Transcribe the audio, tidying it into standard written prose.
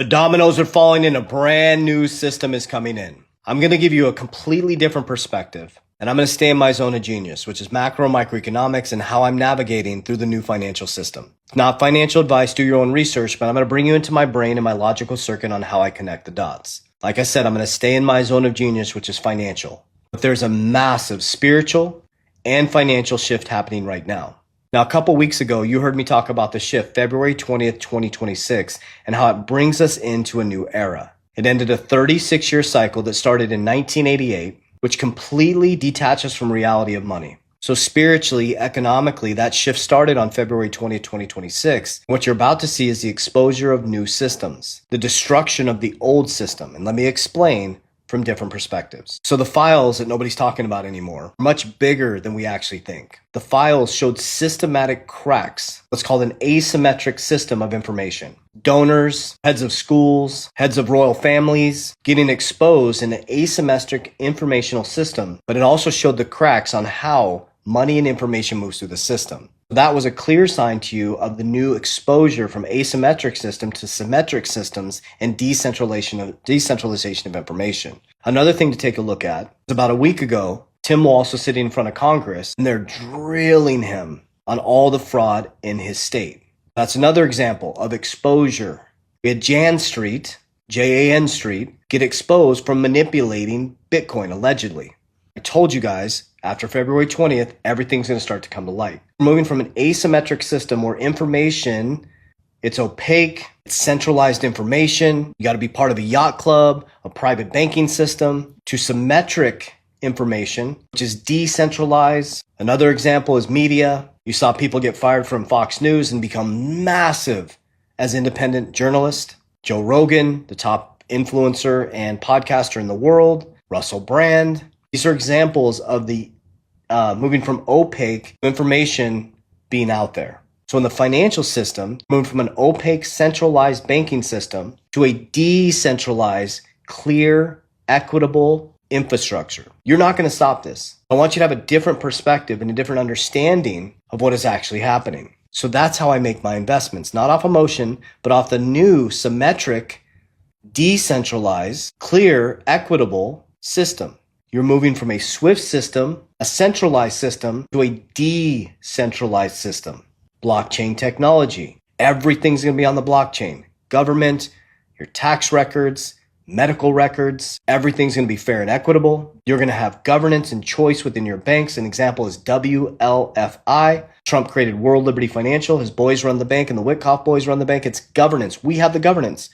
The dominoes are falling and a brand new system is coming in. I'm going to give you a completely different perspective, and I'm going to stay in my zone of genius, which is macro microeconomics and how I'm navigating through the new financial system. It's not financial advice, do your own research, but I'm going to bring you into my brain and my logical circuit on how I connect the dots. Like I said, I'm going to stay in my zone of genius, which is financial. But there's a massive spiritual and financial shift happening right now. Now, a couple weeks ago, you heard me talk about the shift February 20th, 2026, and how it brings us into a new era. It ended a 36-year cycle that started in 1988, which completely detaches from reality of money. So spiritually, economically, that shift started on February 20th, 2026. What you're about to see is the exposure of new systems, the destruction of the old system. And let me explain from different perspectives. So the files that nobody's talking about anymore are much bigger than we actually think. The files showed systematic cracks, what's called an asymmetric system of information. Donors, heads of schools, heads of royal families getting exposed in an asymmetric informational system, but it also showed the cracks on how money and information moves through the system. That was a clear sign to you of the new exposure from asymmetric system to symmetric systems and decentralization of information. Another thing to take a look at is about a week ago, Tim Walz was sitting in front of Congress and they're drilling him on all the fraud in his state. That's another example of exposure. We had Jan Street, Jan Street, get exposed from manipulating Bitcoin, allegedly. I told you guys, after February 20th, everything's going to start to come to light. We're moving from an asymmetric system where information, it's opaque, it's centralized information. You got to be part of a yacht club, a private banking system, to symmetric information, which is decentralized. Another example is media. You saw people get fired from Fox News and become massive as independent journalists. Joe Rogan, the top influencer and podcaster in the world. Russell Brand. These are examples of the moving from opaque information being out there. So in the financial system, moving from an opaque centralized banking system to a decentralized, clear, equitable infrastructure. You're not going to stop this. I want you to have a different perspective and a different understanding of what is actually happening. So that's how I make my investments, not off emotion, but off the new symmetric, decentralized, clear, equitable system. You're moving from a SWIFT system, a centralized system, to a decentralized system. Blockchain technology. Everything's going to be on the blockchain. Government, your tax records, medical records, everything's going to be fair and equitable. You're going to have governance and choice within your banks. An example is WLFI. Trump created World Liberty Financial. His boys run the bank and the Witkoff boys run the bank. It's governance. We have the governance.